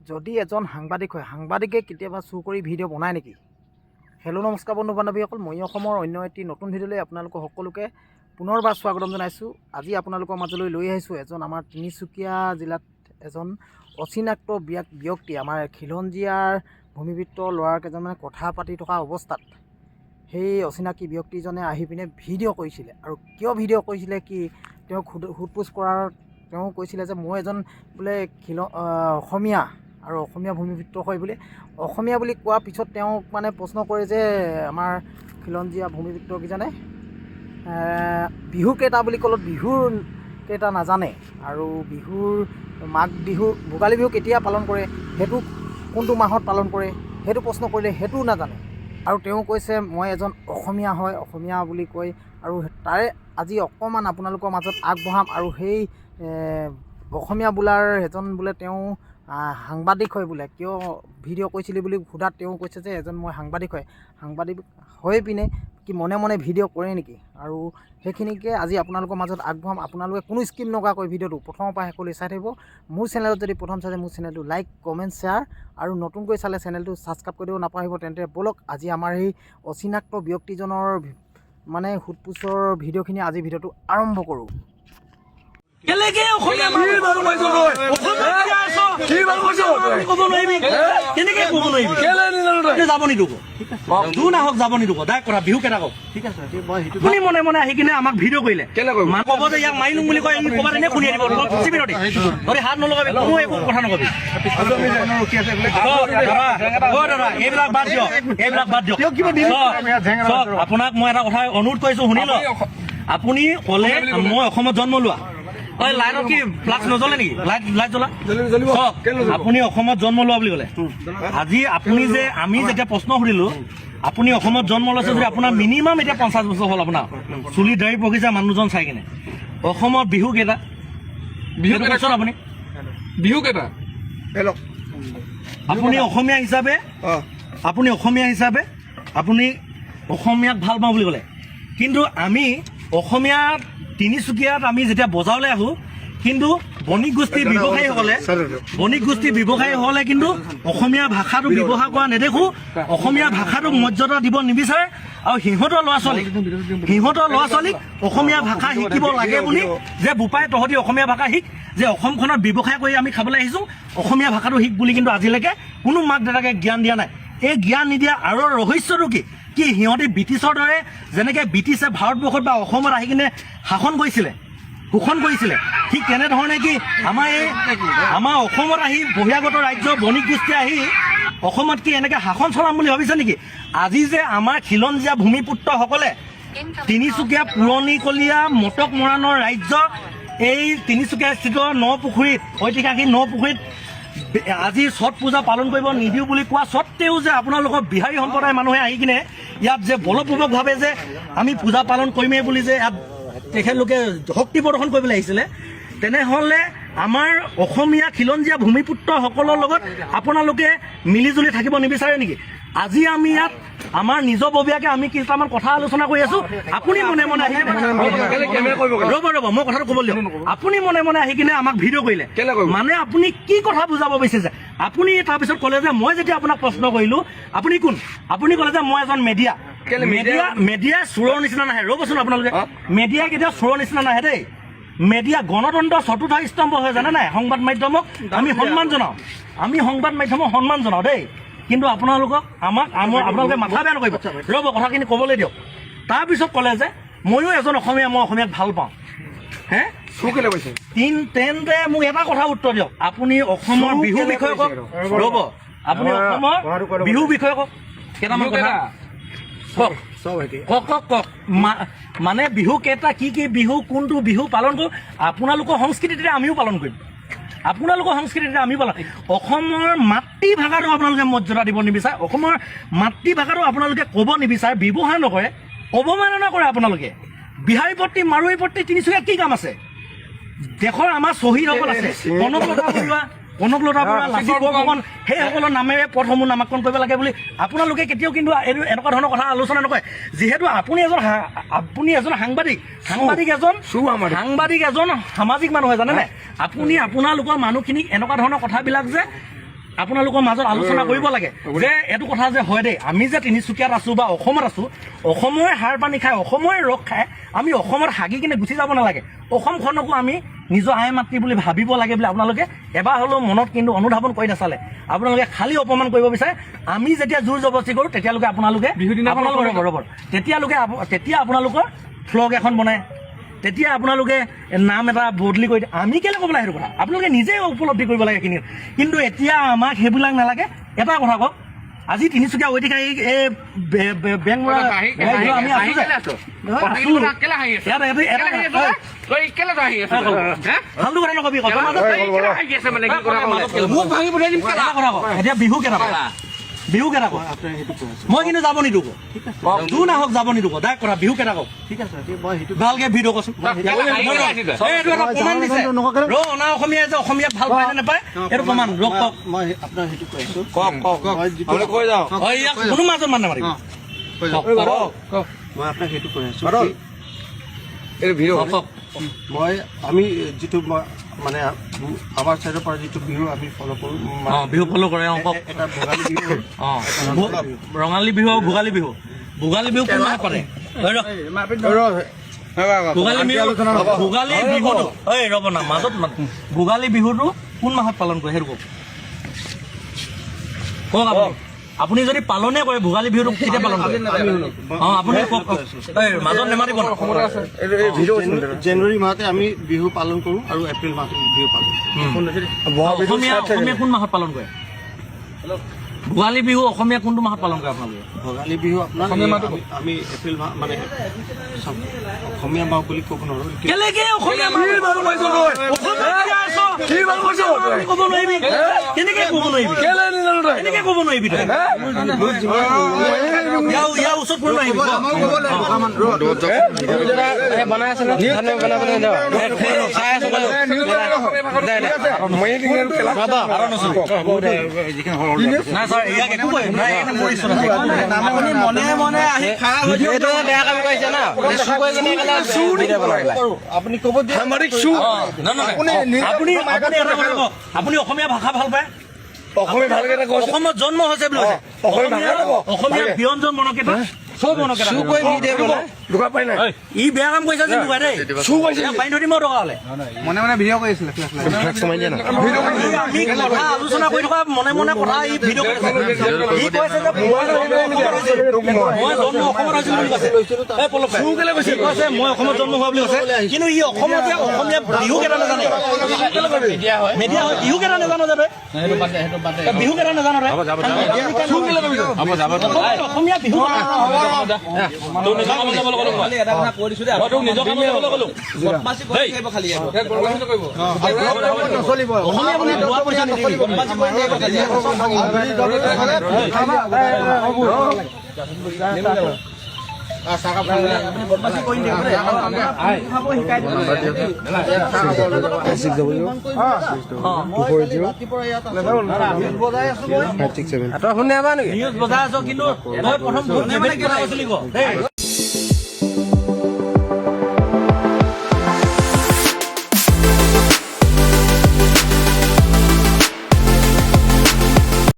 যদি এজন সাংবাদিক হয়, সাংবাদিকে কেতিয়াবা চুৰ কৰি ভিডিঅ' বনায় নেকি? হেল্ল' নমস্কাৰ বন্ধু বান্ধৱীসকল, মই অসমৰ অন্য এটি নতুন ভিডিঅ'লৈ আপোনালোকক সকলোকে পুনৰবাৰ স্বাগতম জনাইছোঁ। আজি আপোনালোকৰ মাজলৈ লৈ আহিছোঁ এজন আমাৰ তিনিচুকীয়া জিলাত এজন অচিনাক্ত ব্যক্তি, আমাৰ খিলঞ্জীয়াৰ ভূমিপুত্ৰ ল'ৰা কেইজনমানে কথা পাতি থকা অৱস্থাত সেই অচিনাকি ব্যক্তিজনে আহি পিনে ভিডিঅ' কৰিছিলে। আৰু কিয় ভিডিঅ' কৰিছিলে, কি তেওঁক সোধ-পোছ কৰাৰ তেওঁ কৈছিলে যে মই এজন বোলে অসমীয়া আৰু অসমীয়া ভূমিপুত্ৰ হয় বুলি। অসমীয়া বুলি কোৱাৰ পিছত তেওঁক মানে প্ৰশ্ন কৰে যে আমাৰ খিলঞ্জীয়া ভূমিপুত্ৰকেইজনে বিহু কেইটা বুলি ক'লত বিহুৰ কেইটা নাজানে, আৰু বিহুৰ মাঘ বিহু ভোগালী বিহু কেতিয়া পালন কৰে, সেইটো কোনটো মাহত পালন কৰে, সেইটো প্ৰশ্ন কৰিলে সেইটোও নাজানে। আৰু তেওঁ কৈছে মই এজন অসমীয়া হয়, অসমীয়া বুলি কয়। আৰু তাৰে আজি অকণমান আপোনালোকৰ মাজত আগবঢ়াম। আৰু সেই অসমীয়া বোলাৰ এজন বোলে তেওঁ সাংবাদিক হয় বোলে। কিয় ভিডিঅ' কৰিছিলি বুলি সোধাত তেওঁ কৈছে যে এজন মই সাংবাদিক হয়। সাংবাদিক হৈ পিনে কি মনে মনে ভিডিঅ' কৰে নেকি? আৰু সেইখিনিকে আজি আপোনালোকৰ মাজত আগবঢ়াম। আপোনালোকে কোনো স্কিপ নকৰাকৈ ভিডিঅ'টো প্ৰথমৰ পৰা শেষলৈ চাই থাকিব। মোৰ চেনেলত যদি প্ৰথম চাই মোৰ চেনেলটো লাইক, কমেণ্ট, শ্বেয়াৰ আৰু নতুনকৈ চালে চেনেলটো ছাবস্ক্ৰাইব কৰিব নাপাহৰিব। তেন্তে ব'লক আজি আমাৰ এই অচিনাক্ত ব্যক্তিজনৰ মানে সোধ-পোছৰ ভিডিঅ'খিনি আজি ভিডিঅ'টো আৰম্ভ কৰোঁ। কেলেকে অসমীয়া মানুহ বাৰু কৈছো তই অসমীয়া আছ কি বাৰু কৈছো তই ক'ব নোৱাৰিবি কেনেকে ক'ব নোৱাৰিবি কেলে নিজানো তই যাব নিদুক দু নাহক যাব নিদুক দাই কৰা বিহু কেটা কওক ঠিক আছে মই হিটো আপুনি মনে মনে আহি কিনে আমাক ভিডিঅ' কৰিলে কেলে কব মান ক'ব যে ইয়াক মাৰিলুম বুলি কয় ই ক'বাত এনে খুনি দিব চিবিৰতে ধৰি হাত নলগাবি কোনো একো কথা নকবি ৰখি আছে দাদা এইবিলাক বাদ দিয়ক আপোনাক মই এটা কথা অনুৰোধ কৰিছো শুনি লওক। আপুনি ক'লে মই অসমত জন্ম লোৱা লাইটত কি ফ্লাক্স নজ্বলে নেকি? লাইট জ্বলা আপুনি অসমত জন্ম লোৱা বুলি ক'লে। আজি আপুনি যে আমি যেতিয়া প্ৰশ্ন সুধিলো আপুনি অসমত জন্ম লৈছে যদি আপোনাৰ মিনিমাম এতিয়া 50 বছৰ হ'ল, আপোনাৰ চুলি দাঢ়ি পকিছে মানুহজন চাই কিনে। অসমত বিহু কেইটা? বিহু কওকচোন আপুনি বিহু কেইটা? আপুনি অসমীয়া হিচাপে আপুনি অসমীয়াক ভাল পাওঁ বুলি ক'লে। কিন্তু আমি অসমীয়া তিনিচুকীয়াত আমি যেতিয়া বজাৰলৈ আহোঁ, কিন্তু বণিক গোষ্ঠীৰ ব্যৱসায়ীসকলে কিন্তু অসমীয়া ভাষাটো ব্যৱহাৰ কৰা নেদেখোঁ। অসমীয়া ভাষাটোক মৰ্যাদা দিব নিবিচাৰে। আৰু সিহঁতৰ ল'ৰা ছোৱালীক অসমীয়া ভাষা শিকিব লাগে বুলি যে বোপাই তহঁতি অসমীয়া ভাষা শিক, যে অসমখনত ব্যৱসায় কৰি আমি খাবলৈ আহিছোঁ, অসমীয়া ভাষাটো শিক বুলি কিন্তু আজিলৈকে কোনো মাক দেউতাকে জ্ঞান দিয়া নাই। এই জ্ঞান নিদিয়া আৰু ৰহস্যটো কি সিহঁতে ব্ৰিটিছৰ দৰে যেনেকৈ ব্ৰিটিছে ভাৰতবৰ্ষত বা অসমত আহি কিনে শোষণ কৰিছিলে, ঠিক তেনেধৰণে কি আমাৰ অসমত আহি বহিৰাগত ৰাজ্য বণিক গোষ্ঠী আহি অসমত কি এনেকৈ শাসন চলাম বুলি ভাবিছে নেকি? আজি যে আমাৰ খিলঞ্জীয়া ভূমিপুত্ৰসকলে তিনিচুকীয়া পুৰণিকলীয়া মটক মৰাণৰ ৰাজ্য এই তিনিচুকীয়া স্থিত নপুখুৰীত ঐতিহাসিক নপুখুৰীত আজি ছট পূজা পালন কৰিব নিদিওঁ বুলি কোৱা স্বত্তেও যে আপোনালোকৰ বিহাৰী সম্প্ৰদায়ৰ মানুহে আহি কিনে ইয়াত যে বলপূৰ্বকভাৱে যে আমি পূজা পালন কৰিমেই বুলি যে ইয়াত তেখেতলোকে শক্তি প্ৰদৰ্শন কৰিবলৈ আহিছিলে, তেনেহ'লে আমাৰ অসমীয়া খিলঞ্জীয়া ভূমিপুত্ৰসকলৰ লগত আপোনালোকে মিলিজুলি থাকিব নিবিচাৰে নেকি? আজি আমি ইয়াত আমাৰ নিজববীয়াকে আমি কিছুমান কথা আলোচনা কৰি আছো। আপুনি মনে মনে আহি ৰ'ব মই কথাটো ক'ব দিয়ক। আপুনি মনে মনে আহি কিনে আমাক ভিডিঅ' কৰিলে মানে আপুনি কি কথা বুজাব বিচাৰিছে? আপুনি তাৰপিছত ক'লে যে মই যেতিয়া আপোনাক প্ৰশ্ন কৰিলো আপুনি কোন, আপুনি ক'লে যে মই এজন মেডিয়া চোৰৰ নিচিনা নাহে। ৰ'বচোন আপোনালোকে মেডিয়া কেতিয়াও চোৰৰ নিচিনা নাহে দেই। মেডিয়া গণতন্ত্ৰ চতুৰ্থ স্তম্ভ হয় জানে নাই? সংবাদ মাধ্যমক আমি সন্মান জনাওঁ দেই। কিন্তু আপোনালোকক আপোনালোকে মাথা বেয়া নকৰিব। ৰ'ব কথাখিনি ক'বলৈ দিয়ক। তাৰপিছত ক'লে যে ময়ো এজন অসমীয়া, মই অসমীয়াক ভাল পাওঁ। তেন্তে মোক এটা কথা উত্তৰ দিয়ক। আপুনি অসমৰ বিহু বিষয়ে কওক। ৰ'ব আপুনি অসমৰ বিহু বিষয়ে কওক কেইটামান কথা কওক। মানে বিহু কেইটা, কি বিহু, কোনটো বিহু পালন কৰোঁ? আপোনালোকৰ সংস্কৃতিতে আমিও পালন কৰিম। অসমৰ মাতৃভাষাটো আপোনালোকে মৰ্যাদা দিব নিবিচাৰে। অসমৰ মাতৃভাষাটো আপোনালোকে ক'ব নিবিচাৰে, ব্যৱহাৰ নকৰে, অৱমাননা কৰে। আপোনালোকে বিহাৰী পট্টি, মাৰোৱাৰী পট্টি তিনিচুকীয়াত কি কাম আছে? দেশৰ আমাৰ শ্বহীদসকল আছে, কনকলতা বৰুৱা, লাচিত বৰফুকন, সেইসকলৰ নামেৰে পথসমূহ নামাকৰণ কৰিব লাগে বুলি আপোনালোকে কেতিয়াও কিন্তু এনেকুৱা ধৰণৰ কথা আলোচনা নকৰে। যিহেতু আপুনি এজন সাংবাদিক সামাজিক মানুহ হয় জানে নাই? আপুনি আপোনালোকৰ মানুহখিনিক এনেকুৱা ধৰণৰ কথাবিলাক যে আপোনালোকৰ মাজত আলোচনা কৰিব লাগে যে এইটো কথা যে হয় দেই, আমি যে তিনিচুকীয়াত আছো বা অসমত আছো, অসমৰে সাৰ পানী খাই অসমৰে ৰস খাই আমি অসমত হাগি কিনে গুচি যাব নালাগে। অসমখনকো আমি নিজৰ আই মাতৃ বুলি ভাবিব লাগে বুলি আপোনালোকে এবাৰ হ'লেও মনত কিন্তু অনুধাৱন কৰি নাচালে। আপোনালোকে খালী অপমান কৰিব বিচাৰে। আমি যেতিয়া জোৰ জবৰদস্তি কৰোঁ তেতিয়ালৈকে আপোনালোকে তেতিয়া আপোনালোকৰ ফ্লগ এখন বনায়, তেতিয়া আপোনালোকে নাম এটা বদলি কৰি দিয়ে। আমি কেলৈ ক'ব লাগে সেইটো কথা? আপোনালোকে নিজে উপলব্ধি কৰিব লাগে এইখিনি। কিন্তু এতিয়া আমাক সেইবিলাক নালাগে। এটা কথা কওক, আজি তিনিচুকীয়া ঐতিহাসিক এই বেংক আমি আছো যে ভালটো কথা নকবি। এতিয়া বিহু কেইটা বিহু কেইটা কওক, মই কিন্তু যাব নিদিওঁ। তোৰ নাহক যাব নিদিওঁ ডাইৰেক্ট কথা। বিহু কেইটা কওক ভালকে ভিডিঅ' কচোন। এইটো এটা প্ৰমাণ দিছে ৰ অনা অসমীয়াই যে অসমীয়াত ভাল পায় নে নাপায় এইটো প্ৰমাণ ৰ কওক। মই আপোনাক সেইটো কৈ আছো, ইয়াক কোনো মাজত মান নামাৰিব। মই আপোনাক সেইটো কৈ আছো, মই আমি যিটো মানে আমাৰ চাইডৰ পৰা যিটো বিহু আমি ফ'ল' কৰোঁ, বিহু ফ'ল' কৰে এটা ভোগালী বিহু, ৰঙালী বিহু আৰু ভোগালী বিহু। ভোগালী বিহু কোন মাহত পাতে? ভোগালী বিহুটো এই ৰ'ব না মাজত ভোগালী বিহুটো কোন মাহত পালন কৰে সেইটো কওক। কওক আপুনি যদি পালনে কৰে ভোগালী বিহুটো কেতিয়া পালন কৰে? আপুনি কওক মাজত নেমাতিব। জানুৱাৰী মাহতে আমি বিহু পালন কৰোঁ আৰু এপ্ৰিল মাহতে বিহু পালন কৰোঁ। অসমীয়া অসমীয়া কোন মাহত পালন কৰে? ভোগালী বিহু অসমীয়া কোনটো মাহত পালন কৰে আপোনালোকে? ভোগালী বিহু আপোনাৰ আমি এপ্ৰিল মাহ মানে অসমীয়া মাহ বুলি ক'ব নোৱাৰোঁ। কেলেকে অসমীয়া ক'ব নোৱাৰিবি? কেনেকে ক'ব নোৱাৰিবি? কেনেকে ক'ব নোৱাৰিবি? তই ইয়াৰ ওচৰত কোনো নাহিব। নাই ছাৰ ইয়াক একো কয় নাই। আপুনি মনে মনে আহি আপুনি ক'ব আপুনি অসমীয়া ভাষা ভাল পায়? অসমত জন্ম হৈছে বুলি কৈছে। অসমীয়া ব্যঞ্জন মনকেইটা চব মনকেইটা ই বেয়া কাম কৰিছে যে লুকাই দেই পানী ধৰি মই টকা হ'লে মনে মনে ভিডিঅ' কৰি আছিলে। আমি কথা আলোচনা কৰি থকা মনে মনে কথা ই ভিডিঅ' কৰি ই কৈছে যে মই জন্ম অসমত হৈছিলো বুলি কৈছে। এই পলক কৈছে মই অসমত জন্ম হোৱা বুলি কৈছে, কিন্তু ই অসমত যে অসমীয়া বিহু কেইটা নাজানে। মেডিয়া হয় বিহু কেইটা নাজানো যে বিহু কেইটা নাজানো অসমীয়া বিহু নিউজ বজাই আছো কিন্তু মই প্ৰথম